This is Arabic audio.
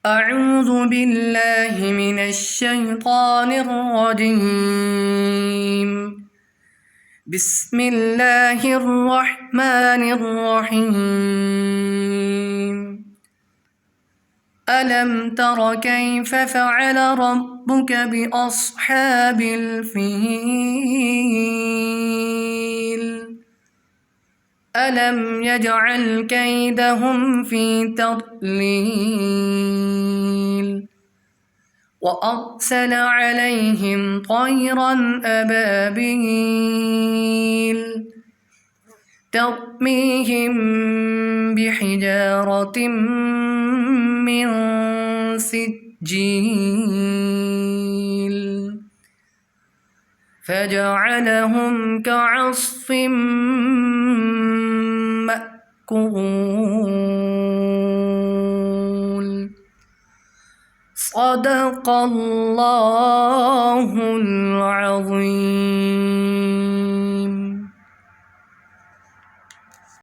أعوذ بالله من الشيطان الرجيم. بسم الله الرحمن الرحيم. ألم تر كيف فعل ربك بأصحاب الفيل؟ ألم يجعل كيدهم في تضليل وأرسل عليهم طيرا أبابيل ترميهم بحجارة من سجيل فجعلهم كعصف مأكول. صدق الله العظيم.